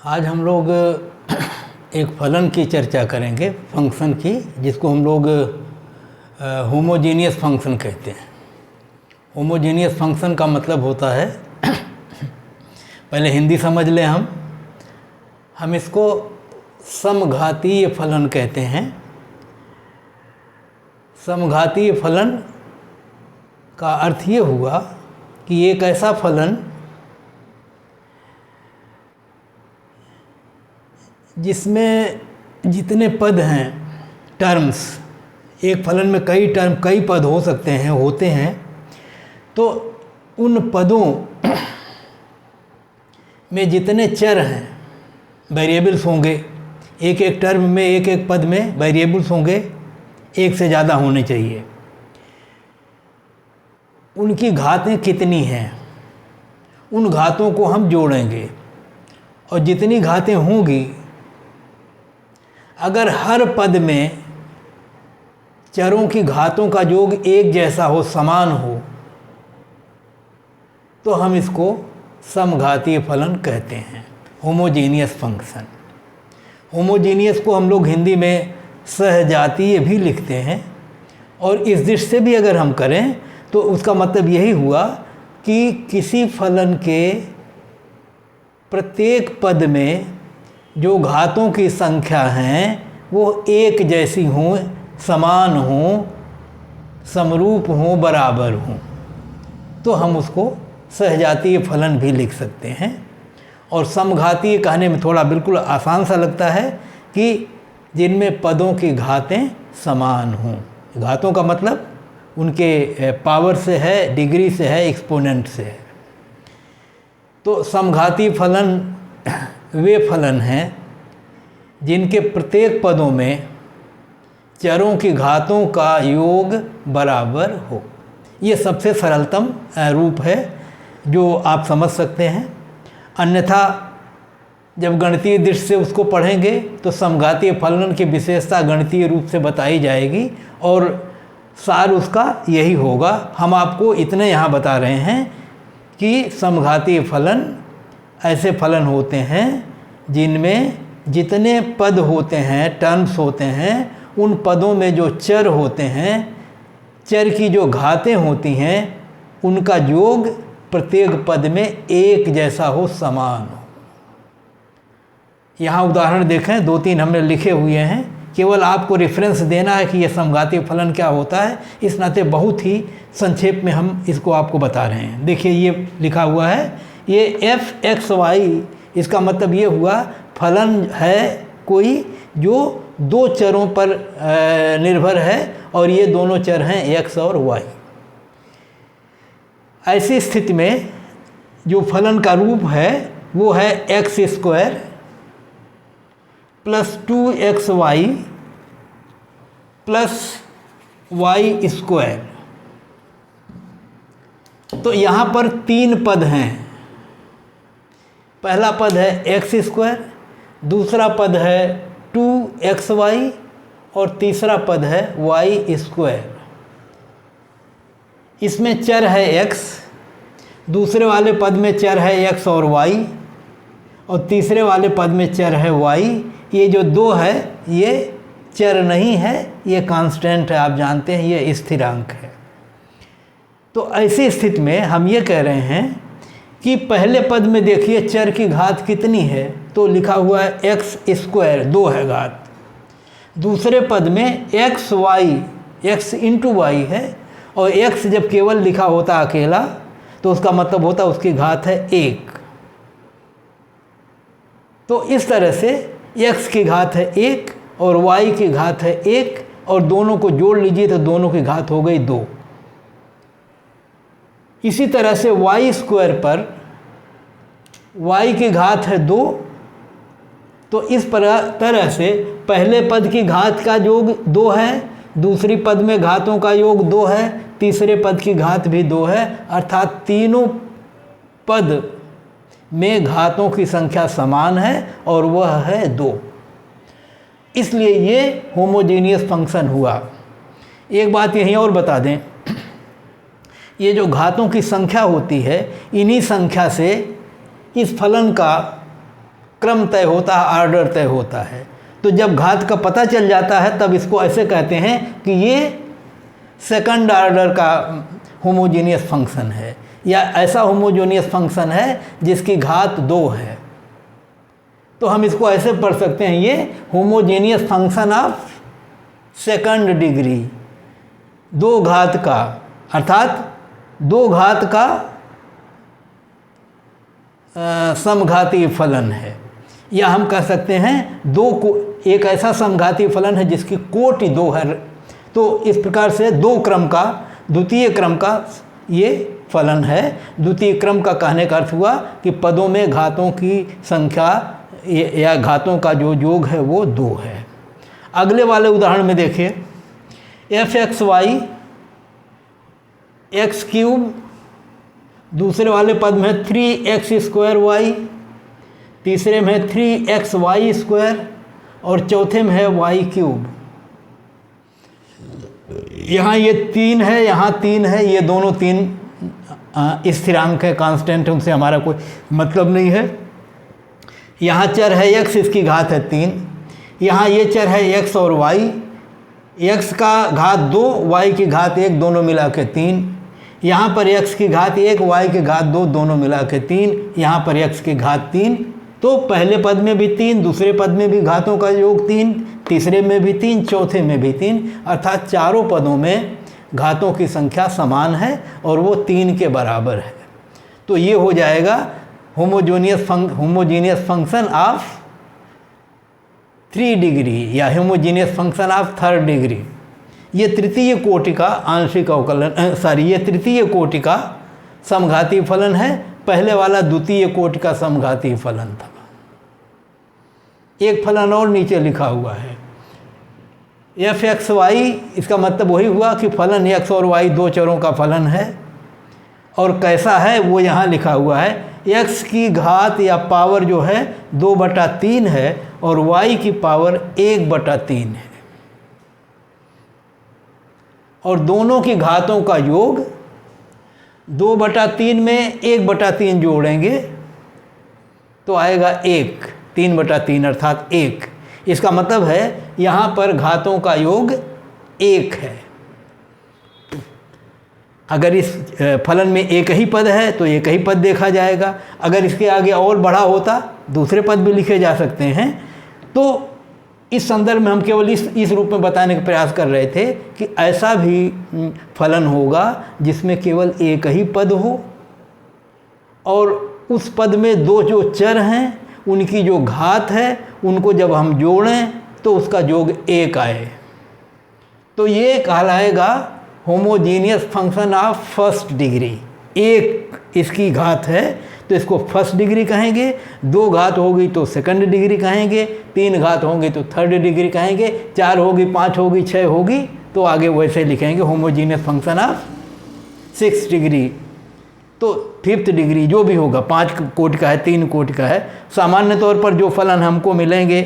आज हम लोग एक फलन की चर्चा करेंगे, फंक्शन की, जिसको हम लोग होमोजीनियस फंक्शन कहते हैं। होमोजीनियस फंक्शन का मतलब होता है पहले हिंदी समझ लें। हम इसको समघातीय फलन कहते हैं। समघातीय फलन का अर्थ ये हुआ कि एक ऐसा फलन जिसमें जितने पद हैं, टर्म्स, एक फलन में कई पद हो सकते हैं, होते हैं, तो उन पदों में जितने चर हैं, वेरिएबल्स होंगे। एक एक टर्म में, एक एक पद में वेरिएबल्स होंगे, एक से ज़्यादा होने चाहिए। उनकी घातें कितनी हैं, उन घातों को हम जोड़ेंगे, और जितनी घातें होंगी, अगर हर पद में चरों की घातों का योग एक जैसा हो, समान हो, तो हम इसको समघातीय फलन कहते हैं, होमोजीनियस फंक्शन। होमोजीनियस को हम लोग हिंदी में सहजातीय भी लिखते हैं, और इस दृष्टि से भी अगर हम करें तो उसका मतलब यही हुआ कि किसी फलन के प्रत्येक पद में जो घातों की संख्या हैं वो एक जैसी हों, समान हों, समरूप हों, बराबर हों, तो हम उसको सहजातीय फलन भी लिख सकते हैं। और समघातीय कहने में थोड़ा बिल्कुल आसान सा लगता है कि जिनमें पदों की घातें समान हों। घातों का मतलब उनके पावर से है, डिग्री से है, एक्सपोनेंट से है। तो समघातीय फलन वे फलन हैं जिनके प्रत्येक पदों में चरों की घातों का योग बराबर हो। ये सबसे सरलतम रूप है जो आप समझ सकते हैं। अन्यथा जब गणितीय दृष्टि से उसको पढ़ेंगे तो समघातीय फलन की विशेषता गणितीय रूप से बताई जाएगी, और सार उसका यही होगा। हम आपको इतने यहाँ बता रहे हैं कि समघातीय फलन ऐसे फलन होते हैं जिनमें जितने पद होते हैं, टर्म्स होते हैं, उन पदों में जो चर होते हैं, चर की जो घातें होती हैं, उनका योग प्रत्येक पद में एक जैसा हो, समान हो। यहाँ उदाहरण देखें, 2-3 हमने लिखे हुए हैं, केवल आपको रेफरेंस देना है कि यह समघातीय फलन क्या होता है। इस नाते बहुत ही संक्षेप में हम इसको आपको बता रहे हैं। देखिए, ये लिखा हुआ है, ये f(x,y), इसका मतलब ये हुआ फलन है कोई जो दो चरों पर निर्भर है, और ये दोनों चर हैं x और y। ऐसी स्थिति में जो फलन का रूप है वो है x² + 2xy + y²। तो यहाँ पर 3 पद हैं। पहला पद है x², दूसरा पद है 2xy, और तीसरा पद है y²। इसमें चर है x, दूसरे वाले पद में चर है x और y, और तीसरे वाले पद में चर है y। ये जो 2 है ये चर नहीं है, ये कांस्टेंट है, आप जानते हैं, ये स्थिरांक है। तो ऐसी स्थिति में हम ये कह रहे हैं कि पहले पद में देखिए चर की घात कितनी है, तो लिखा हुआ है x², 2 है घात। दूसरे पद में x × y है, और x जब केवल लिखा होता अकेला तो उसका मतलब होता उसकी घात है 1। तो इस तरह से x की घात है 1 और y की घात है 1, और दोनों को जोड़ लीजिए तो दोनों की घात हो गई 2। इसी तरह से y² पर y की घात है 2, तो इस तरह से पहले पद की घात का योग 2 है, दूसरी पद में घातों का योग 2 है, तीसरे पद की घात भी 2 है, अर्थात तीनों पद में घातों की संख्या समान है, और वह है 2। इसलिए ये होमोजीनियस फंक्शन हुआ। एक बात यहीं और बता दें, ये जो घातों की संख्या होती है, इन्हीं संख्या से इस फलन का क्रम तय होता है, ऑर्डर तय होता है। तो जब घात का पता चल जाता है तब इसको ऐसे कहते हैं कि ये सेकंड ऑर्डर का होमोजीनियस फंक्शन है, या ऐसा होमोजीनियस फंक्शन है जिसकी घात 2 है। तो हम इसको ऐसे पढ़ सकते हैं, ये homogeneous function of second degree, 2 घात का, अर्थात 2 घात का समघातीय फलन है। या हम कह सकते हैं एक ऐसा समघातीय फलन है जिसकी कोटि 2 है। तो इस प्रकार से 2 क्रम का, द्वितीय क्रम का ये फलन है। द्वितीय क्रम का कहने का अर्थ हुआ कि पदों में घातों की संख्या या घातों का जो योग है वो 2 है। अगले वाले उदाहरण में देखिए, f(x(y) x³, दूसरे वाले पद में 3x²y, तीसरे में 3xy², और चौथे में है y³। यहाँ ये 3 है, यहाँ 3 है, ये दोनों 3 स्थिरांक है, कांस्टेंट है, उनसे हमारा कोई मतलब नहीं है। यहाँ चर है x, इसकी घात है 3। यहाँ ये चर है x और y, x का घात 2, y की घात 1, दोनों मिला के 3। यहाँ पर x की घात 1, y की घात 2, दोनों मिला के 3। यहाँ पर x की घात 3। तो पहले पद में भी 3, दूसरे पद में भी घातों का योग 3, तीसरे में भी 3, चौथे में भी 3, अर्थात चारों पदों में घातों की संख्या समान है और वो 3 के बराबर है। तो ये हो जाएगा होमोजीनियस फंक्शन ऑफ 3 डिग्री या homogeneous function of 3rd degree. ये तृतीय कोटि का आंशिक अवकलन, ये तृतीय कोटि का समघातीय फलन है। पहले वाला द्वितीय कोटि का समघातीय फलन था। एक फलन और नीचे लिखा हुआ है, f(x(y), इसका मतलब वही हुआ कि फलन x और y 2 चरों का फलन है। और कैसा है वो यहाँ लिखा हुआ है, x की घात या पावर जो है 2/3 है और y की पावर 1/3 है, और दोनों की घातों का योग 2/3 में 1/3 जोड़ेंगे तो आएगा 1, 3/3 अर्थात 1। इसका मतलब है यहाँ पर घातों का योग 1 है। अगर इस फलन में एक ही पद है तो एक ही पद देखा जाएगा। अगर इसके आगे और बड़ा होता, दूसरे पद भी लिखे जा सकते हैं। तो इस संदर्भ में हम केवल इस रूप में बताने का प्रयास कर रहे थे कि ऐसा भी फलन होगा जिसमें केवल एक ही पद हो और उस पद में 2 जो चर हैं उनकी जो घात है उनको जब हम जोड़ें तो उसका योग 1 आए। तो ये कहलाएगा homogeneous function of first degree. 1 इसकी घात है तो इसको फर्स्ट डिग्री कहेंगे, 2 घात होगी तो सेकंड डिग्री कहेंगे, 3 घात होंगे तो थर्ड डिग्री कहेंगे, 4 होगी, 5 होगी, 6 होगी तो आगे वैसे लिखेंगे होमोजीनियस फंक्शन ऑफ 6 डिग्री। तो 5th डिग्री जो भी होगा, 5 कोटि का है, 3 कोटि का है। सामान्य तौर पर जो फलन हमको मिलेंगे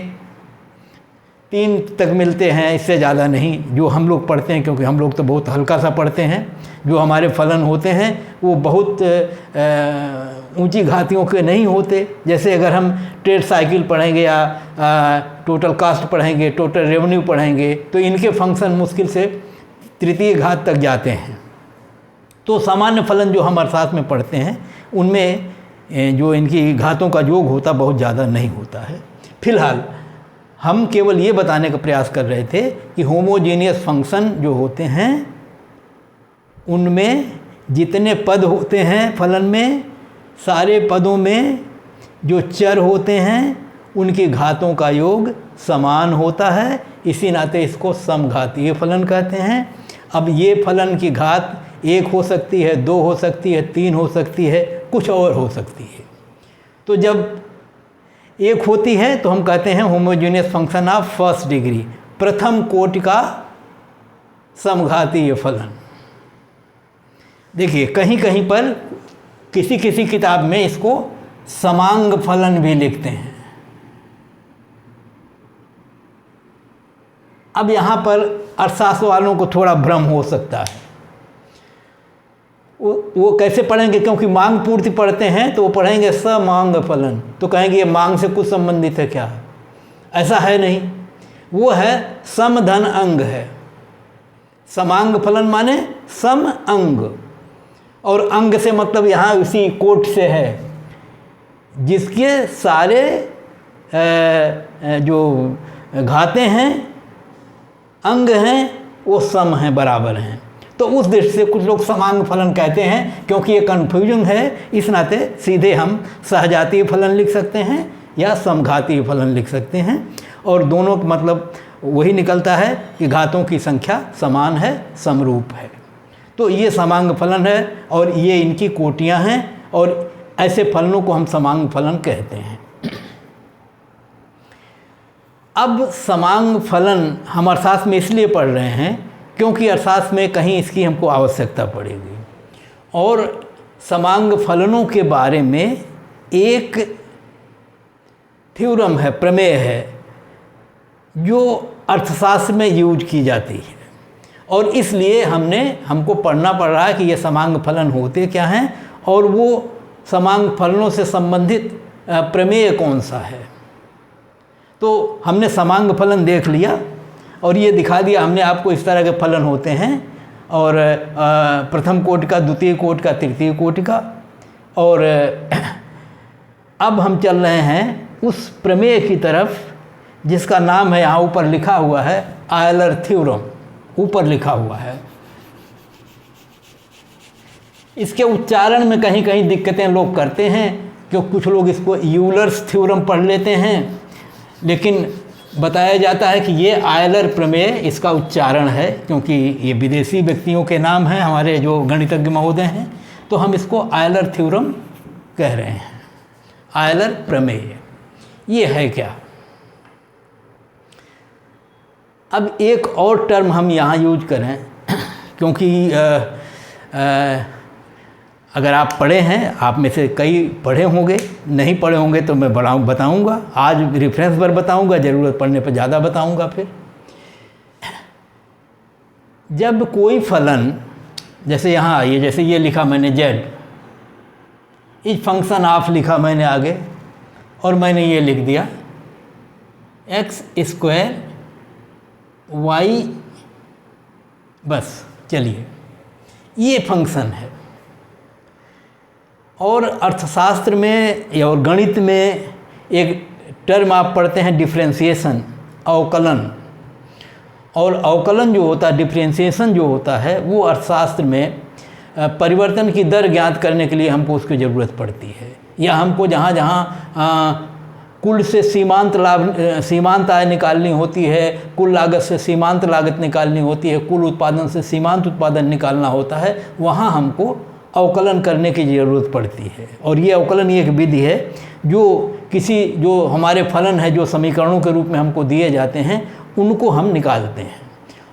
3 तक मिलते हैं, इससे ज़्यादा नहीं जो हम लोग पढ़ते हैं, क्योंकि हम लोग तो बहुत हल्का सा पढ़ते हैं। जो हमारे फलन होते हैं वो बहुत ऊंची घातियों के नहीं होते। जैसे अगर हम ट्रेड साइकिल पढ़ेंगे या टोटल कास्ट पढ़ेंगे, टोटल रेवेन्यू पढ़ेंगे, तो इनके फंक्शन मुश्किल से तृतीय घात तक जाते हैं। तो सामान्य फलन जो हम अर्थात में पढ़ते हैं उनमें जो इनकी घातों का योग होता बहुत ज़्यादा नहीं होता है। फिलहाल हम केवल ये बताने का प्रयास कर रहे थे कि होमोजीनियस फंक्शन जो होते हैं उनमें जितने पद होते हैं फलन में, सारे पदों में जो चर होते हैं उनकी घातों का योग समान होता है। इसी नाते इसको समघातीय फलन कहते हैं। अब ये फलन की घात 1 हो सकती है, 2 हो सकती है, 3 हो सकती है, कुछ और हो सकती है। तो जब 1 होती है तो हम कहते हैं homogeneous function of first degree, प्रथम कोटि का समघातीय फलन। देखिए कहीं कहीं पर किसी किसी किताब में इसको समांग फलन भी लिखते हैं। अब यहाँ पर अर्थशास्त्र वालों को थोड़ा भ्रम हो सकता है। वो कैसे पढ़ेंगे, क्योंकि मांग पूर्ति पढ़ते हैं तो वो पढ़ेंगे समांग फलन, तो कहेंगे ये मांग से कुछ संबंधित है क्या? ऐसा है नहीं, वो है सम धन अंग है। समांग फलन माने सम अंग, और अंग से मतलब यहाँ उसी कोट से है जिसके सारे जो घाते हैं अंग हैं वो सम हैं, बराबर हैं। तो उस दृष्टि से कुछ लोग समांग फलन कहते हैं, क्योंकि ये कन्फ्यूजन है, इस नाते सीधे हम सहजातीय फलन लिख सकते हैं या समघातीय फलन लिख सकते हैं, और दोनों का मतलब वही निकलता है कि घातों की संख्या समान है, समरूप है। तो ये समांग फलन है और ये इनकी कोटियाँ हैं, और ऐसे फलनों को हम समांग फलन कहते हैं। अब समांग फलन हम अर्थशास्त्र में इसलिए पढ़ रहे हैं क्योंकि अर्थशास्त्र में कहीं इसकी हमको आवश्यकता पड़ेगी, और समांग फलनों के बारे में एक थ्योरम है, प्रमेय है, जो अर्थशास्त्र में यूज की जाती है, और इसलिए हमको पढ़ना पड़ रहा है कि ये समांग फलन होते क्या हैं और वो समांग फलनों से संबंधित प्रमेय कौन सा है। तो हमने समांग फलन देख लिया और ये दिखा दिया हमने आपको इस तरह के फलन होते हैं, और प्रथम कोटि का, द्वितीय कोटि का, तृतीय कोटि का। और अब हम चल रहे हैं उस प्रमेय की तरफ जिसका नाम है, यहाँ ऊपर लिखा हुआ है आयलर थ्योरम, ऊपर लिखा हुआ है। इसके उच्चारण में कहीं कहीं दिक्कतें लोग करते हैं, क्योंकि कुछ लोग इसको यूलर्स थ्योरम पढ़ लेते हैं, लेकिन बताया जाता है कि ये आयलर प्रमेय इसका उच्चारण है, क्योंकि ये विदेशी व्यक्तियों के नाम हैं, हमारे जो गणितज्ञ महोदय हैं, तो हम इसको आयलर थ्योरम कह रहे हैं। आयलर प्रमेय ये है क्या? अब एक और टर्म हम यहाँ यूज करें, क्योंकि अगर आप पढ़े हैं, आप में से कई पढ़े होंगे, नहीं पढ़े होंगे तो मैं बताऊंगा। आज रेफरेंस पर बताऊंगा, ज़रूरत पड़ने पर ज़्यादा बताऊंगा। फिर जब कोई फलन, जैसे यहाँ आइए, जैसे ये लिखा मैंने z, इस फंक्शन ऑफ लिखा मैंने आगे, और मैंने ये लिख दिया x स्क्वायर y, बस चलिए ये फंक्शन है। और अर्थशास्त्र में और गणित में एक टर्म आप पढ़ते हैं डिफरेंशिएशन, अवकलन। और अवकलन जो होता है, डिफरेंशिएशन जो होता है, वो अर्थशास्त्र में परिवर्तन की दर ज्ञात करने के लिए हमको उसकी ज़रूरत पड़ती है, या हमको जहाँ जहाँ कुल से सीमांत आय निकालनी होती है, कुल लागत से सीमांत लागत निकालनी होती है, कुल उत्पादन से सीमांत उत्पादन निकालना होता है, वहाँ हमको अवकलन करने की ज़रूरत पड़ती है। और ये अवकलन एक विधि है जो हमारे फलन है, जो समीकरणों के रूप में हमको दिए जाते हैं, उनको हम निकालते हैं।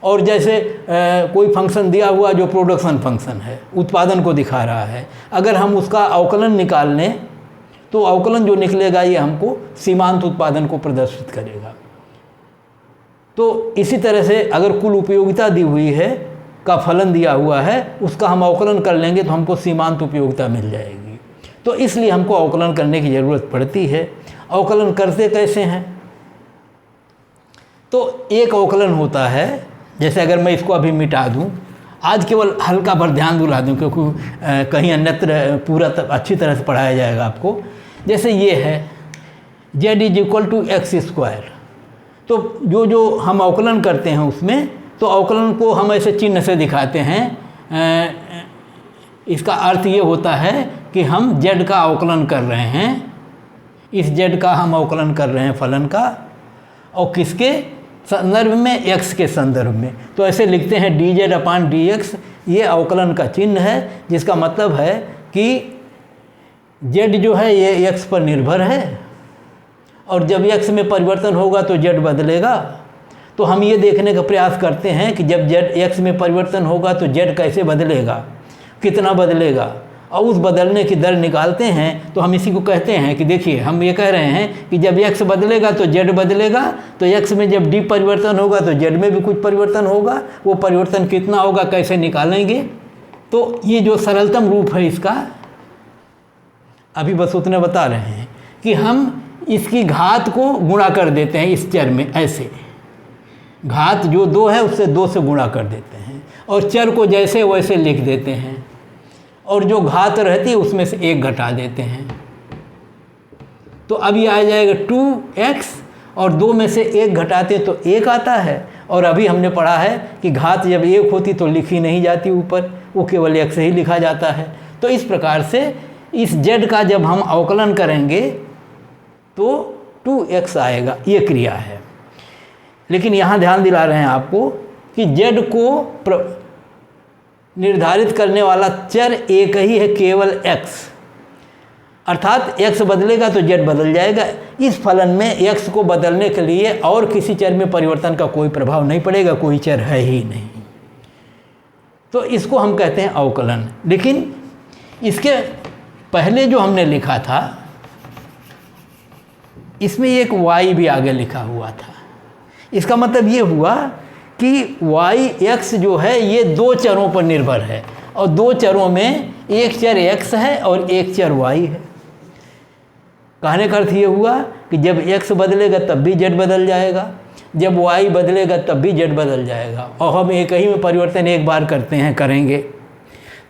और जैसे कोई फंक्शन दिया हुआ जो प्रोडक्शन फंक्शन है, उत्पादन को दिखा रहा है, अगर हम उसका अवकलन निकाल लें तो अवकलन जो निकलेगा ये हमको सीमांत उत्पादन को प्रदर्शित करेगा। तो इसी तरह से अगर कुल उपयोगिता दी हुई है का फलन दिया हुआ है, उसका हम अवकलन कर लेंगे तो हमको सीमांत उपयोगिता मिल जाएगी। तो इसलिए हमको अवकलन करने की ज़रूरत पड़ती है। अवकलन करते कैसे हैं? तो एक अवकलन होता है, जैसे अगर मैं इसको अभी मिटा दूं, आज केवल हल्का भर ध्यान दिला दूं, क्योंकि कहीं अन्यत्र पूरा अच्छी तरह से पढ़ाया जाएगा आपको। जैसे ये है z = x², तो जो हम अवकलन करते हैं उसमें, तो अवकलन को हम ऐसे चिन्ह से दिखाते हैं। इसका अर्थ ये होता है कि हम z का अवकलन कर रहे हैं, इस z का हम अवकलन कर रहे हैं फलन का, और किसके संदर्भ में? x के संदर्भ में। तो ऐसे लिखते हैं dz/dx, ये अवकलन का चिन्ह है, जिसका मतलब है कि z जो है ये x पर निर्भर है, और जब x में परिवर्तन होगा तो z बदलेगा। तो हम ये देखने का प्रयास करते हैं कि जब z x में परिवर्तन होगा तो z कैसे बदलेगा, कितना बदलेगा, और उस बदलने की दर निकालते हैं। तो हम इसी को कहते हैं कि देखिए, हम ये कह रहे हैं कि जब x बदलेगा तो z बदलेगा, तो x में जब d परिवर्तन होगा तो z में भी कुछ परिवर्तन होगा। वो परिवर्तन कितना होगा, कैसे निकालेंगे, तो ये जो सरलतम रूप है इसका, अभी बस उतने बता रहे हैं कि हम इसकी घात को गुणा कर देते हैं इस चर में, ऐसे घात जो 2 है उससे 2 से गुणा कर देते हैं और चर को जैसे वैसे लिख देते हैं, और जो घात रहती है उसमें से 1 घटा देते हैं। तो अब ये आ जाएगा 2x, और 2 में से 1 घटाते तो 1 आता है। और अभी हमने पढ़ा है कि घात जब 1 होती तो लिखी नहीं जाती ऊपर, वो केवल x ही लिखा जाता है। तो इस प्रकार से इस z का जब हम अवकलन करेंगे तो 2x आएगा, ये क्रिया है। लेकिन यहाँ ध्यान दिला रहे हैं आपको कि z को निर्धारित करने वाला चर एक ही है, केवल x, अर्थात x बदलेगा तो z बदल जाएगा। इस फलन में x को बदलने के लिए और किसी चर में परिवर्तन का कोई प्रभाव नहीं पड़ेगा, कोई चर है ही नहीं। तो इसको हम कहते हैं अवकलन। लेकिन इसके पहले जो हमने लिखा था इसमें एक y भी आगे लिखा हुआ था। इसका मतलब ये हुआ कि y(x) जो है ये 2 चरों पर निर्भर है, और 2 चरों में एक चर x है और एक चर y है। कहने का अर्थ ये हुआ कि जब x बदलेगा तब भी z बदल जाएगा, जब y बदलेगा तब भी z बदल जाएगा। और हम एक ही में परिवर्तन एक बार करेंगे।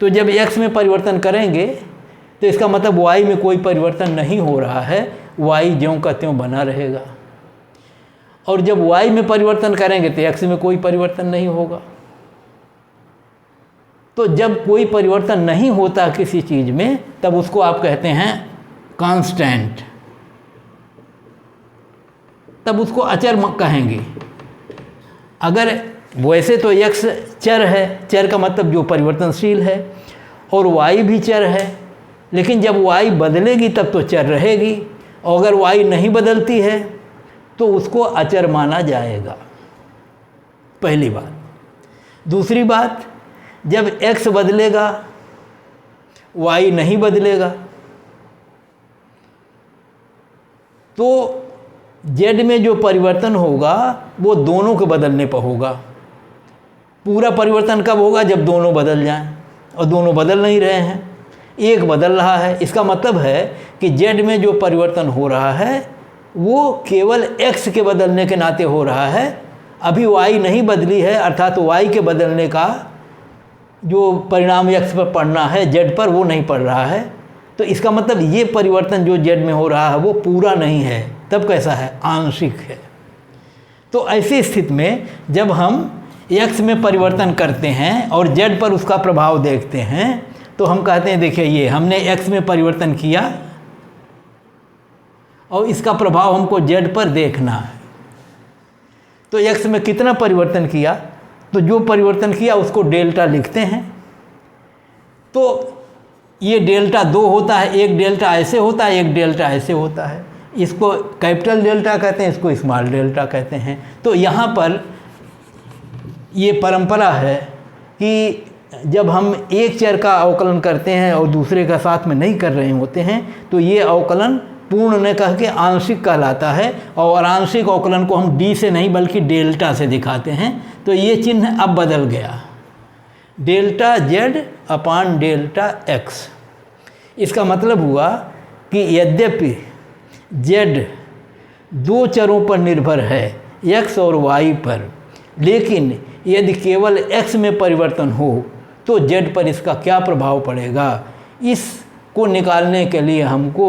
तो जब x में परिवर्तन करेंगे तो इसका मतलब y में कोई परिवर्तन नहीं हो रहा है, y ज्यों का त्यों बना रहेगा। और जब y में परिवर्तन करेंगे तो x में कोई परिवर्तन नहीं होगा। तो जब कोई परिवर्तन नहीं होता किसी चीज़ में तब उसको आप कहते हैं कांस्टेंट, तब उसको अचर कहेंगे। अगर वैसे तो x चर है, चर का मतलब जो परिवर्तनशील है, और y भी चर है, लेकिन जब y बदलेगी तब तो चर रहेगी, और अगर y नहीं बदलती है तो उसको अचर माना जाएगा, पहली बात। दूसरी बात, जब x बदलेगा y नहीं बदलेगा तो z में जो परिवर्तन होगा वो दोनों के बदलने पर होगा। पूरा परिवर्तन कब होगा? जब दोनों बदल जाएं, और दोनों बदल नहीं रहे हैं, एक बदल रहा है। इसका मतलब है कि z में जो परिवर्तन हो रहा है वो केवल x के बदलने के नाते हो रहा है, अभी y नहीं बदली है, अर्थात y के बदलने का जो परिणाम x पर पड़ना है z पर वो नहीं पड़ रहा है। तो इसका मतलब ये परिवर्तन जो z में हो रहा है वो पूरा नहीं है, तब कैसा है? आंशिक है। तो ऐसी स्थिति में जब हम x में परिवर्तन करते हैं और z पर उसका प्रभाव देखते हैं तो हम कहते हैं देखिए ये हमने x में परिवर्तन किया और इसका प्रभाव हमको z पर देखना है। तो x में कितना परिवर्तन किया, तो जो परिवर्तन किया उसको डेल्टा लिखते हैं। तो ये डेल्टा 2 होता है, एक डेल्टा ऐसे होता है, एक डेल्टा ऐसे होता है। इसको कैपिटल डेल्टा कहते हैं, इसको स्मॉल डेल्टा कहते हैं। तो यहाँ पर ये परंपरा है कि जब हम एक चर का अवकलन करते हैं और दूसरे का साथ में नहीं कर रहे होते हैं तो ये अवकलन पूर्ण न कह के आंशिक कहलाता है, और आंशिक अवकलन को हम d से नहीं बल्कि डेल्टा से दिखाते हैं। तो ये चिन्ह अब बदल गया, delta z upon delta x। इसका मतलब हुआ कि यद्यपि z 2 चरों पर निर्भर है, x और y पर, लेकिन यदि केवल x में परिवर्तन हो तो z पर इसका क्या प्रभाव पड़ेगा, इसको निकालने के लिए हमको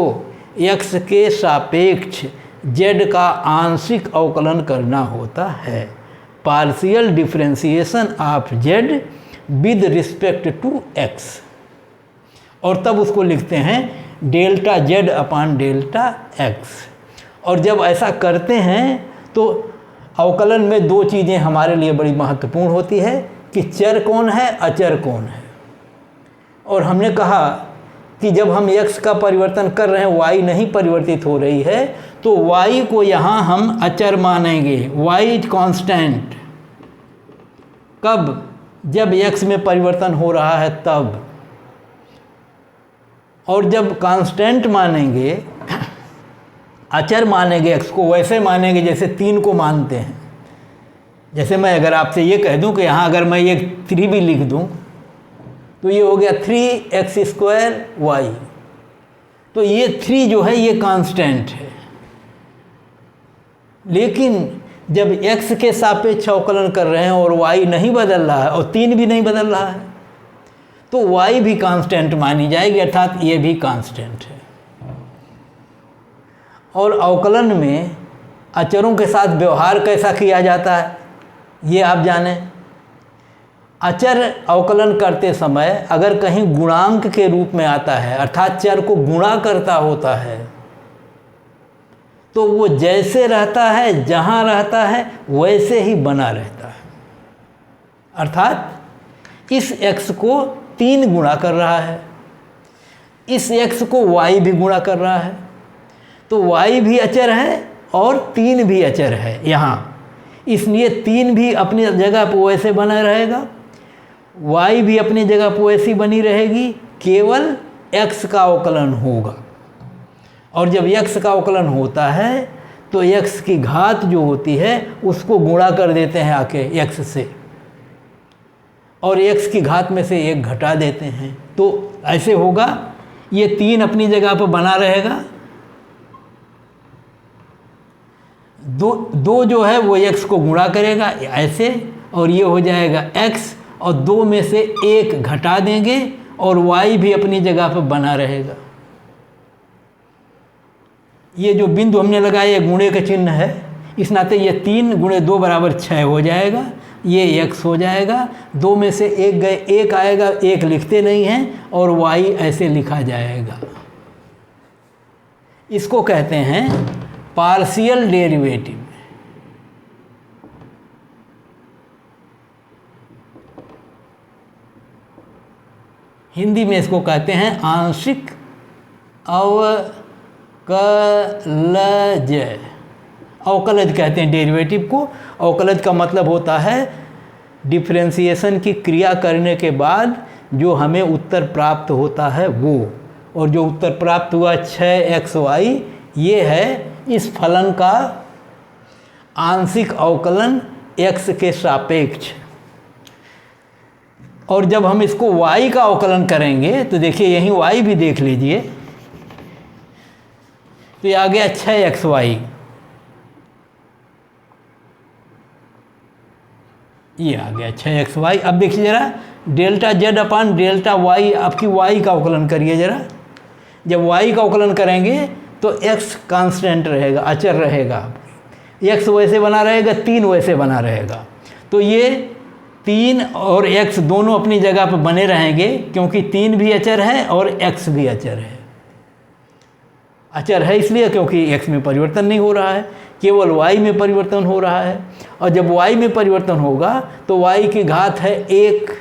x के सापेक्ष z का आंशिक अवकलन करना होता है। Partial differentiation of z with respect to x, और तब उसको लिखते हैं delta z upon delta x। और जब ऐसा करते हैं तो अवकलन में 2 चीज़ें हमारे लिए बड़ी महत्वपूर्ण होती है कि चर कौन है, अचर कौन है। और हमने कहा कि जब हम x का परिवर्तन कर रहे हैं, y नहीं परिवर्तित हो रही है, तो y को यहाँ हम अचर मानेंगे, y इज कांस्टेंट। कब? जब x में परिवर्तन हो रहा है तब। और जब कांस्टेंट मानेंगे, अचर मानेंगे x को, वैसे मानेंगे जैसे 3 को मानते हैं। जैसे मैं अगर आपसे ये कह दूं कि यहाँ अगर मैं एक 3 भी लिख दूं तो ये हो गया 3x² y। तो ये 3 जो है ये कांस्टेंट है, लेकिन जब x के सापेक्ष अवकलन कर रहे हैं और y नहीं बदल रहा है और 3 भी नहीं बदल रहा है, तो y भी कांस्टेंट मानी जाएगी, अर्थात ये भी कांस्टेंट है। और अवकलन में अचरों के साथ व्यवहार कैसा किया जाता है ये आप जानें। अचर अवकलन करते समय अगर कहीं गुणांक के रूप में आता है, अर्थात चर को गुणा करता होता है, तो वो जैसे रहता है, जहाँ रहता है वैसे ही बना रहता है। अर्थात इस x को 3 गुणा कर रहा है, इस x को y भी गुणा कर रहा है, तो y भी अचर है और 3 भी अचर है यहाँ, इसलिए 3 भी अपनी जगह पर वैसे बना रहेगा, y भी अपनी जगह पर वैसी बनी रहेगी, केवल x का अवकलन होगा। और जब x का अवकलन होता है तो x की घात जो होती है उसको गुणा कर देते हैं आके x से, और x की घात में से 1 घटा देते हैं, तो ऐसे होगा। ये 3 अपनी जगह पर बना रहेगा, 2 जो है वो x को गुणा करेगा ऐसे, और ये हो जाएगा x, और 2 में से 1 घटा देंगे और y भी अपनी जगह पर बना रहेगा। ये जो बिंदु हमने लगाया ये गुणे का चिन्ह है, इस नाते ये 3 × 2 = 6 हो जाएगा, ये x हो जाएगा, 2 में से 1 गए, 1 आएगा, 1 लिखते नहीं हैं और y ऐसे लिखा जाएगा। इसको कहते हैं पार्शियल डेरिवेटिव। हिंदी में इसको कहते हैं आंशिक अवकलज। अवकलज कहते हैं डेरिवेटिव को। अवकलज का मतलब होता है डिफरेंशिएशन की क्रिया करने के बाद जो हमें उत्तर प्राप्त होता है वो, और जो उत्तर प्राप्त हुआ 6xy, ये है इस फलन का आंशिक अवकलन x के सापेक्ष। और जब हम इसको y का अवकलन करेंगे तो देखिए यहीं y भी देख लीजिए, तो ये आ गया 6xy, ये आ गया 6xy। अब देखिए ज़रा delta z upon delta y, आपकी y का अवकलन करिए ज़रा। जब y का अवकलन करेंगे तो x कांस्टेंट रहेगा, अचर रहेगा, x वैसे बना रहेगा, 3 वैसे बना रहेगा, तो ये 3 और x दोनों अपनी जगह पर बने रहेंगे, क्योंकि 3 भी अचर है और x भी अचर है। अचर है इसलिए क्योंकि x में परिवर्तन नहीं हो रहा है, केवल y में परिवर्तन हो रहा है, और जब y में परिवर्तन होगा तो y की घात है 1,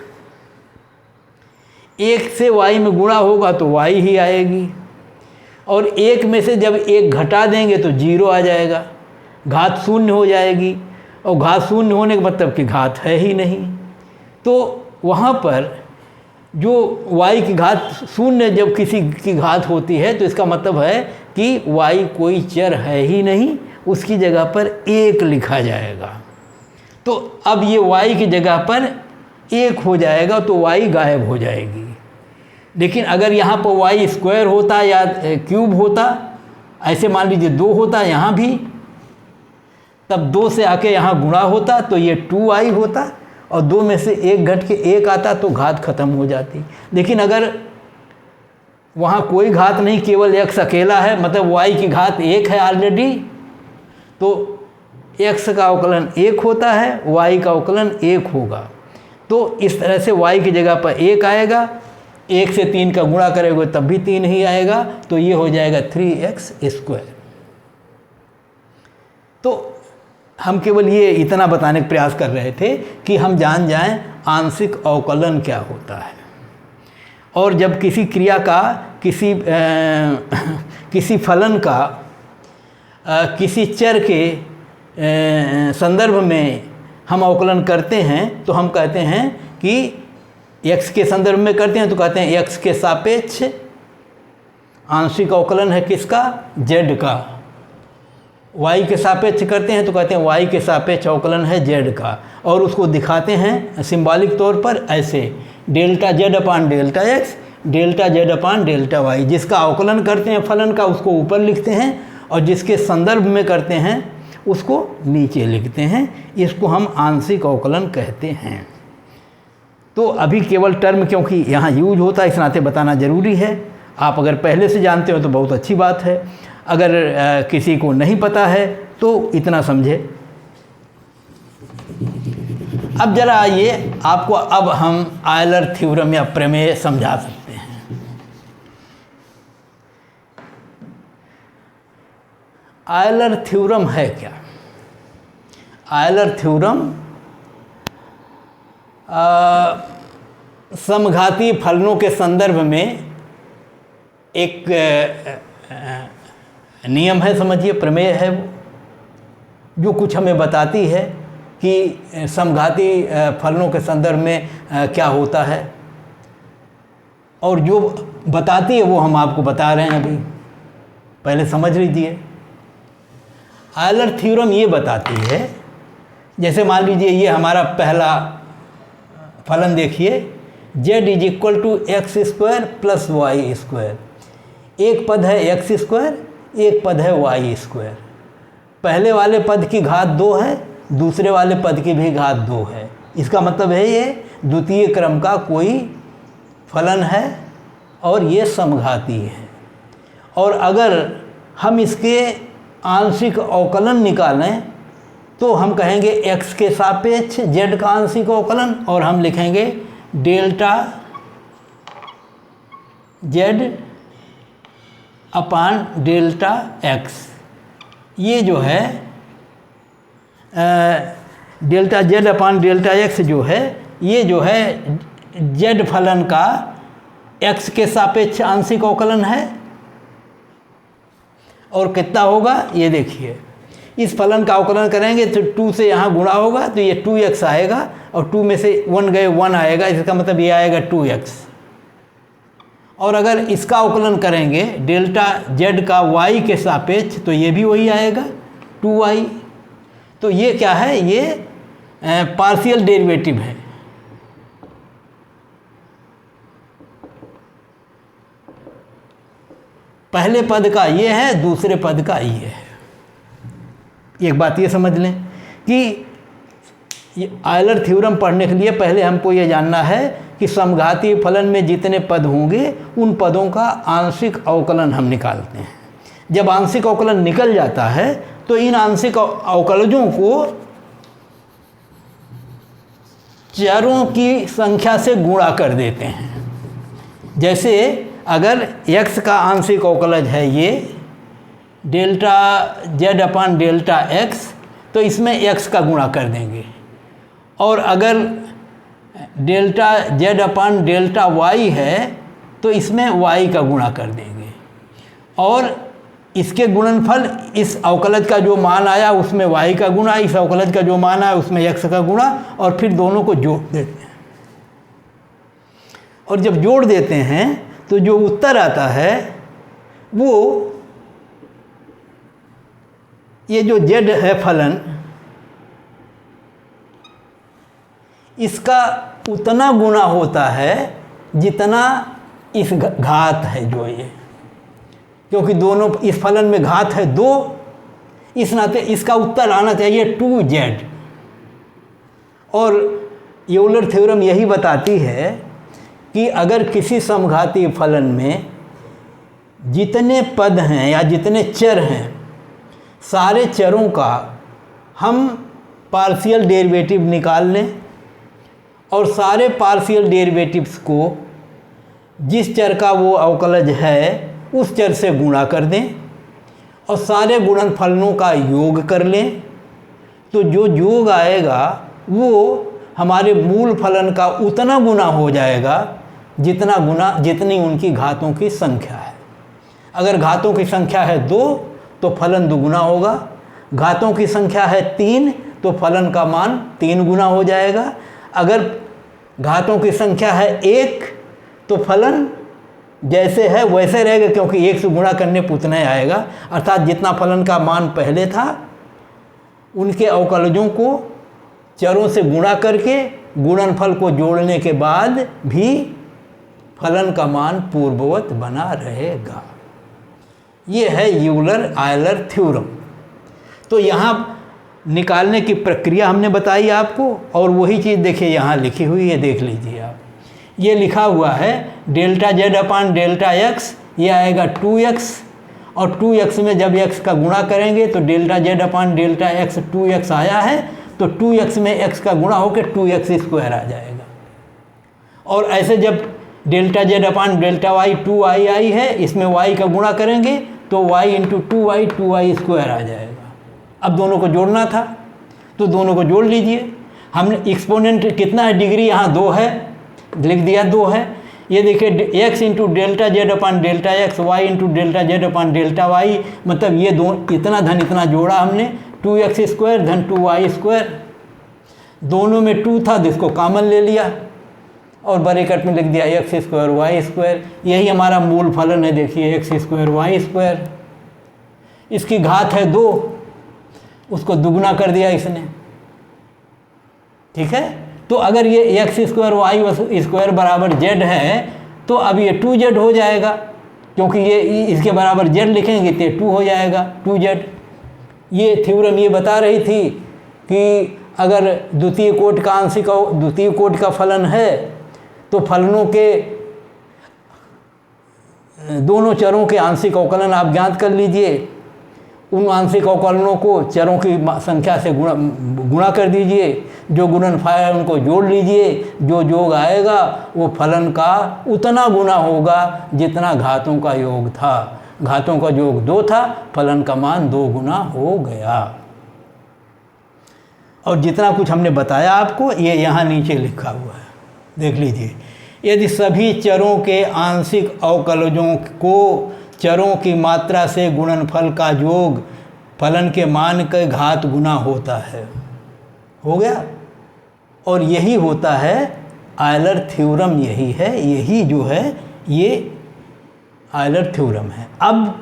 1 से y में गुणा होगा तो y ही आएगी, और 1 में से जब 1 घटा देंगे तो 0 आ जाएगा, घात 0 हो जाएगी, और घात 0 होने का मतलब कि घात है ही नहीं। तो वहाँ पर जो y की घात 0 जब किसी की घात होती है तो इसका मतलब है कि y कोई चर है ही नहीं, उसकी जगह पर 1 लिखा जाएगा। तो अब ये y की जगह पर 1 हो जाएगा तो y गायब हो जाएगी। लेकिन अगर यहाँ पर y² होता या क्यूब होता, ऐसे मान लीजिए 2 होता यहाँ भी, तब 2 से आके यहाँ गुणा होता तो ये 2i होता, और 2 में से 1 घट के 1 आता तो घात खत्म हो जाती। लेकिन अगर वहाँ कोई घात नहीं, केवल x अकेला है, मतलब y की घात 1 है ऑलरेडी, तो x का अवकलन 1 होता है, y का अवकलन 1 होगा। तो इस तरह से y की जगह पर 1 आएगा, 1 से 3 का गुणा करेंगे तब भी 3 ही आएगा, तो ये हो जाएगा 3x²। तो हम केवल ये इतना बताने का प्रयास कर रहे थे कि हम जान जाएं आंशिक अवकलन क्या होता है, और जब किसी क्रिया का किसी फलन का किसी चर के संदर्भ में हम अवकलन करते हैं तो हम कहते हैं कि x के संदर्भ में करते हैं तो कहते हैं x के सापेक्ष आंशिक अवकलन है किसका, z का। y के सापेक्ष करते हैं तो कहते हैं y के सापेक्ष अवकलन है z का, और उसको दिखाते हैं सिंबॉलिक तौर पर ऐसे delta Z upon delta X, delta Z upon delta Y. जिसका अवकलन करते हैं फलन का उसको ऊपर लिखते हैं और जिसके संदर्भ में करते हैं उसको नीचे लिखते हैं। इसको हम आंशिक अवकलन कहते हैं। तो अभी केवल टर्म क्योंकि यहाँ यूज होता है इस नाते बताना ज़रूरी है। आप अगर पहले से जानते हो तो बहुत अच्छी बात है, अगर किसी को नहीं पता है तो इतना समझे। अब जरा आइए आपको अब हम आयलर थ्योरम या प्रमेय समझा सकते हैं। आयलर थ्योरम है क्या? आयलर थ्योरम समघातीय फलनों के संदर्भ में एक नियम है, समझिए प्रमेय है वो, जो कुछ हमें बताती है कि समघातीय फलनों के संदर्भ में क्या होता है, और जो बताती है वो हम आपको बता रहे हैं अभी। पहले समझ लीजिए। आयलर थ्योरम ये बताती है, जैसे मान लीजिए ये हमारा पहला फलन देखिए, z is equal to X square plus Y square. एक पद है एक्स स्क्वायर, एक पद है वाई स्क्वायर। पहले वाले पद की घात 2 है, दूसरे वाले पद की भी घात 2 है। इसका मतलब है ये द्वितीय क्रम का कोई फलन है और ये समघाती है। और अगर हम इसके आंशिक अवकलन निकालें तो हम कहेंगे x के सापेक्ष z का आंशिक अवकलन, और हम लिखेंगे delta z upon delta x। ये जो है delta z upon delta x जो है, ये जो है z फलन का x के सापेक्ष आंशिक अवकलन है। और कितना होगा ये देखिए, इस फलन का अवकलन करेंगे तो 2 से यहाँ गुणा होगा तो ये 2x आएगा, और 2 में से 1 गए 1 आएगा, इसका मतलब ये आएगा 2x। और अगर इसका अवकलन करेंगे डेल्टा z का y के सापेक्ष तो ये भी वही आएगा 2y। तो ये क्या है, ये पार्शियल डेरिवेटिव है। पहले पद का ये है, दूसरे पद का ये है। एक बात ये समझ लें कि आयलर थ्योरम पढ़ने के लिए पहले हमको ये जानना है कि समघातीय फलन में जितने पद होंगे उन पदों का आंशिक अवकलन हम निकालते हैं। जब आंशिक अवकलन निकल जाता है तो इन आंशिक अवकलजों को चरों की संख्या से गुणा कर देते हैं। जैसे अगर x का आंशिक अवकलज है ये delta z upon delta x, तो इसमें x का गुणा कर देंगे। और अगर delta z upon delta y है तो इसमें y का गुणा कर देंगे। और इसके गुणनफल, इस अवकलज का जो मान आया उसमें y का गुणा, इस अवकलज का जो मान आया उसमें x का गुणा, और फिर दोनों को जोड़ देते हैं। और जब जोड़ देते हैं तो जो उत्तर आता है वो ये जो z है फलन, इसका उतना गुना होता है जितना इस घात है जो ये, क्योंकि दोनों इस फलन में घात है 2, इस नाते इसका उत्तर आना चाहिए 2z। और यूलर थ्योरम यही बताती है कि अगर किसी समघातीय फलन में जितने पद हैं या जितने चर हैं, सारे चरों का हम पार्शियल डेरिवेटिव निकाल लें और सारे पार्शियल डेरिवेटिव्स को जिस चर का वो अवकलज है उस चर से गुणा कर दें और सारे गुणनफलों का योग कर लें, तो जो योग आएगा वो हमारे मूल फलन का उतना गुना हो जाएगा जितनी उनकी घातों की संख्या है। अगर घातों की संख्या है 2 तो फलन दुगुना होगा, घातों की संख्या है 3 तो फलन का मान 3 गुना हो जाएगा, अगर घातों की संख्या है 1 तो फलन जैसे है वैसे रहेगा, क्योंकि 1 से गुणा करने पर उतना ही आएगा। अर्थात जितना फलन का मान पहले था उनके अवकलजों को चरों से गुणा करके गुणनफल को जोड़ने के बाद भी फलन का मान पूर्ववत बना रहेगा। ये है यूलर आयलर थ्योरम। तो यहाँ निकालने की प्रक्रिया हमने बताई आपको, और वही चीज़ देखिए यहाँ लिखी हुई है, देख लीजिए आप। ये लिखा हुआ है delta Z upon delta x, ये आएगा 2x, और 2x में जब x का गुणा करेंगे तो delta Z upon delta x 2x आया है, तो 2x में x का गुणा होकर 2x स्क्वायर आ जाएगा। और ऐसे जब delta Z upon delta y 2y आई है, इसमें y का गुणा करेंगे तो y इंटू 2y स्क्वायर आ जाएगा। अब दोनों को जोड़ना था तो दोनों को जोड़ लीजिए। हमने एक्सपोनेंट कितना है, डिग्री यहाँ 2 है, लिख दिया 2 है। ये देखिए x into delta Z upon delta x, y into delta Z upon delta y, मतलब ये दो इतना धन इतना जोड़ा हमने, 2x स्क्वायर धन 2y स्क्वायर। दोनों में 2 था जिसको कॉमन ले लिया और ब्रैकेट में लिख दिया x स्क्वायर वाई स्क्वायर। यही हमारा मूल फलन है, देखिए x स्क्वायर वाई स्क्वायर। इसकी घात है 2, उसको दुगना कर दिया इसने, ठीक है। तो अगर ये x स्क्वायर वाई स्क्वायर बराबर z है तो अब ये 2z हो जाएगा, क्योंकि ये इसके बराबर z लिखेंगे तो 2 हो जाएगा 2z। ये थ्योरम ये बता रही थी कि अगर द्वितीय कोटि का आंशिक द्वितीय कोटि का फलन है तो फलनों के दोनों चरों के आंशिक अवकलन आप ज्ञात कर लीजिए, उन आंशिक अवकलनों को चरों की संख्या से गुणा कर दीजिए, जो गुणनफल है उनको जोड़ लीजिए, जो योग आएगा वो फलन का उतना गुना होगा जितना घातों का योग था। घातों का योग 2 था, फलन का मान 2 गुना हो गया। और जितना कुछ हमने बताया आपको ये यहाँ नीचे लिखा हुआ है, देख लीजिए। यदि सभी चरों के आंशिक अवकलजों को चरों की मात्रा से गुणनफल का योग फलन के मान के घात गुना होता है, हो गया। और यही होता है आयलर थ्योरम, यही है, यही जो है ये आयलर थ्योरम है। अब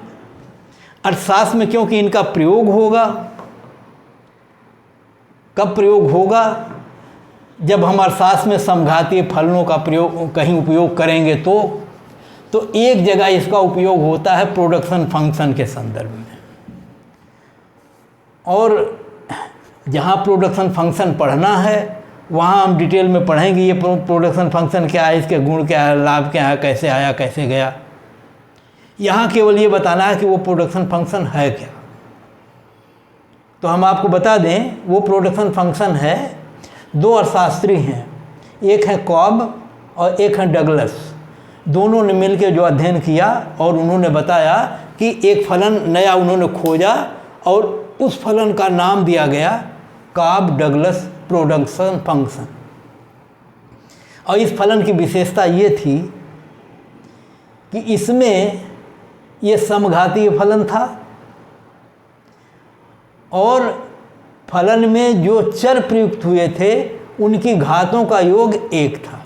अर्थशास्त्र में क्योंकि इनका प्रयोग होगा, कब प्रयोग होगा, जब हम अर्थशास्त्र में समघातीय फलनों का प्रयोग कहीं उपयोग करेंगे तो एक जगह इसका उपयोग होता है प्रोडक्शन फंक्शन के संदर्भ में। और जहाँ प्रोडक्शन फंक्शन पढ़ना है वहाँ हम डिटेल में पढ़ेंगे ये प्रोडक्शन फंक्शन क्या है, इसके गुण क्या है, लाभ क्या है, कैसे आया कैसे गया। यहाँ केवल ये बताना है कि वो प्रोडक्शन फंक्शन है क्या। तो हम आपको बता दें वो प्रोडक्शन फंक्शन है, 2 अर्थशास्त्री हैं, एक है कॉब और एक है डगलस। दोनों ने मिलकर जो अध्ययन किया और उन्होंने बताया कि एक फलन नया उन्होंने खोजा और उस फलन का नाम दिया गया कॉब डगलस प्रोडक्शन फंक्शन। और इस फलन की विशेषता ये थी कि इसमें ये समघातीय फलन था और फलन में जो चर प्रयुक्त हुए थे उनकी घातों का योग 1 था।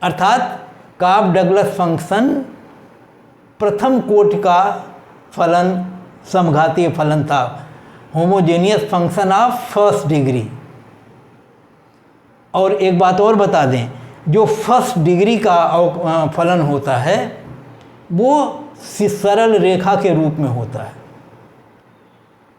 अर्थात कॉब डगलस फंक्शन प्रथम कोटि का फलन समघातीय फलन था, homogeneous function of first degree. और एक बात और बता दें, जो फर्स्ट डिग्री का फलन होता है वो सरल रेखा के रूप में होता है।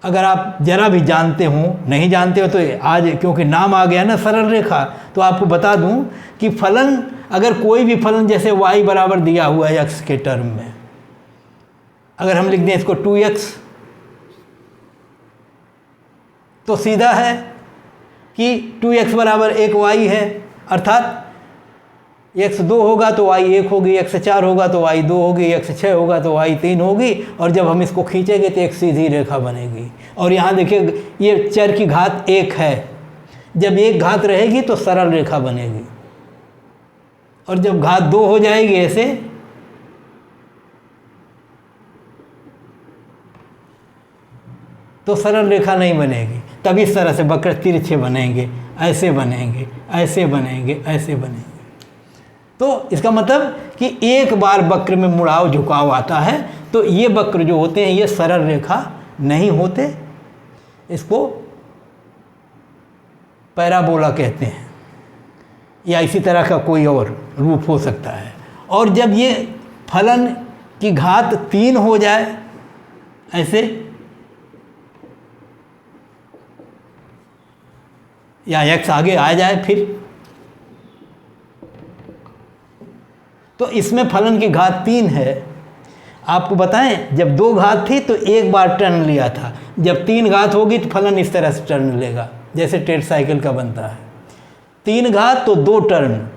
अगर आप जरा भी जानते हो, नहीं जानते हो तो आज क्योंकि नाम आ गया ना सरल रेखा, तो आपको बता दूं कि फलन अगर कोई भी फलन जैसे y बराबर दिया हुआ है x के टर्म में, अगर हम लिख दें इसको 2x तो सीधा है कि 2x बराबर 1y है, अर्थात x 2 होगा तो y 1 होगी, x 4 होगा तो y 2 होगी, x 6 होगा तो y 3 होगी। और जब हम इसको खींचेंगे तो एक सीधी रेखा बनेगी। और यहाँ देखिए ये चर की घात 1 है, जब एक घात रहेगी तो सरल रेखा बनेगी और जब घात 2 हो जाएगी ऐसे तो सरल रेखा नहीं बनेगी। तब इस तरह से वक्र तिरछे बनेंगे, ऐसे बनेंगे, ऐसे बनेंगे, ऐसे बनेंगे। तो इसका मतलब कि एक बार वक्र में मुड़ाव झुकाव आता है तो ये वक्र जो होते हैं ये सरल रेखा नहीं होते, इसको पैराबोला कहते हैं। या इसी तरह का कोई और रूप हो सकता है। और जब ये फलन की घात 3 हो जाए ऐसे, या x आगे आ जाए फिर, तो इसमें फलन की घात 3 है। आपको बताएं, जब 2 घात थी तो एक बार टर्न लिया था, जब 3 घात होगी तो फलन इस तरह से टर्न लेगा जैसे टेट साइकिल का बनता है। 3 घात तो 2 टर्न,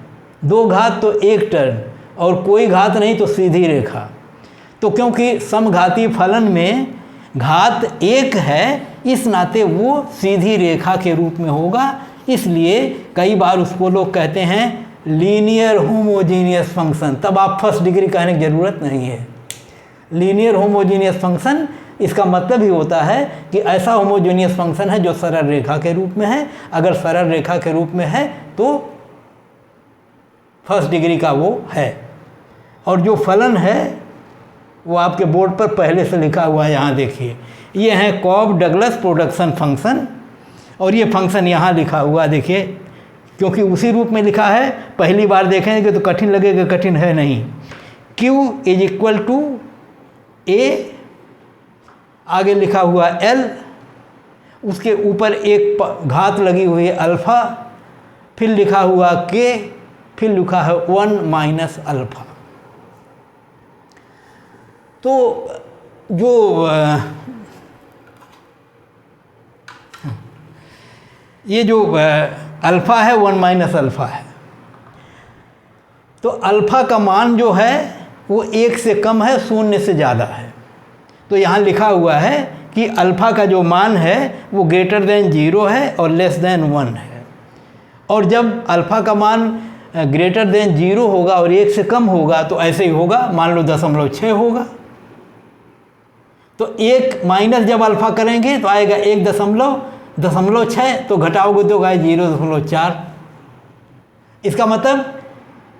2 घात तो 1 टर्न, और कोई घात नहीं तो सीधी रेखा। तो क्योंकि समघातीय फलन में घात 1 है, इस नाते वो सीधी रेखा के रूप में होगा, इसलिए कई बार उसको लोग कहते हैं लीनियर होमोजीनियस फंक्शन। तब आप फर्स्ट डिग्री कहने की ज़रूरत नहीं है। लीनियर होमोजीनियस फंक्शन, इसका मतलब ही होता है कि ऐसा होमोजीनियस फंक्शन है जो सरल रेखा के रूप में है। अगर सरल रेखा के रूप में है तो फर्स्ट डिग्री का वो है। और जो फलन है वो आपके बोर्ड पर पहले से लिखा हुआ है, यहाँ देखिए, ये है कॉब डगलस प्रोडक्शन फंक्शन, और ये फंक्शन यहाँ लिखा हुआ देखिए, क्योंकि उसी रूप में लिखा है। पहली बार देखेंगे तो कठिन लगेगा, कठिन है नहीं। Q = A, आगे लिखा हुआ L, उसके ऊपर एक घात लगी हुई है अल्फ़ा, फिर लिखा हुआ K, फिर लिखा है 1 - अल्फ़ा। तो जो ये जो अल्फ़ा है 1 - अल्फ़ा है, तो अल्फ़ा का मान जो है वो 1 से कम है, 0 से ज़्यादा है। तो यहाँ लिखा हुआ है कि अल्फ़ा का जो मान है वो >0 है और <1 है। और जब अल्फ़ा का मान >0 होगा और 1 से कम होगा तो ऐसे ही होगा, मान लो 0.6 होगा। तो 1 माइनस जब अल्फ़ा करेंगे तो आएगा 1.6, तो घटाओगे तो आएगा 0.4। इसका मतलब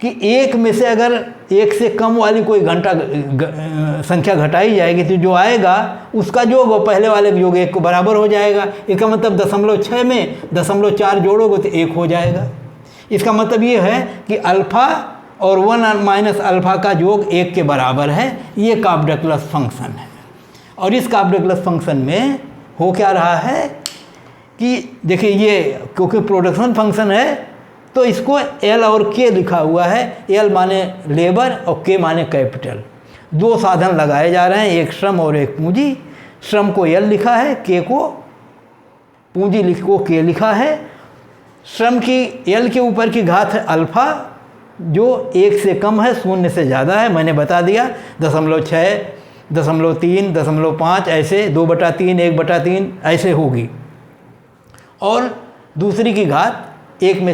कि 1 में से अगर 1 से कम वाली कोई संख्या घटाई जाएगी तो जो आएगा उसका योग और पहले वाले के योग 1 को बराबर हो जाएगा। इसका मतलब 0.6 में 0.4 जोड़ोगे तो 1 हो जाएगा। इसका मतलब ये है कि अल्फ़ा और 1 - अल्फ़ा का योग 1 के बराबर है। ये कॉफ-डगलस फंक्शन है। और इस कॉफ-डगलस फंक्शन में हो क्या रहा है कि देखिए, ये क्योंकि प्रोडक्शन फंक्शन है तो इसको L और K लिखा हुआ है। L माने लेबर और K माने कैपिटल। 2 साधन लगाए जा रहे हैं, एक श्रम और एक पूंजी। श्रम को L लिखा है, K को पूंजी को K लिखा है। श्रम की L के ऊपर की घात है अल्फ़ा, जो 1 से कम है, 0 से ज़्यादा है। मैंने बता दिया 0.6, 0.3, 0.5 ऐसे 2/3, 1/3 ऐसे होगी। और दूसरी की घात 1 में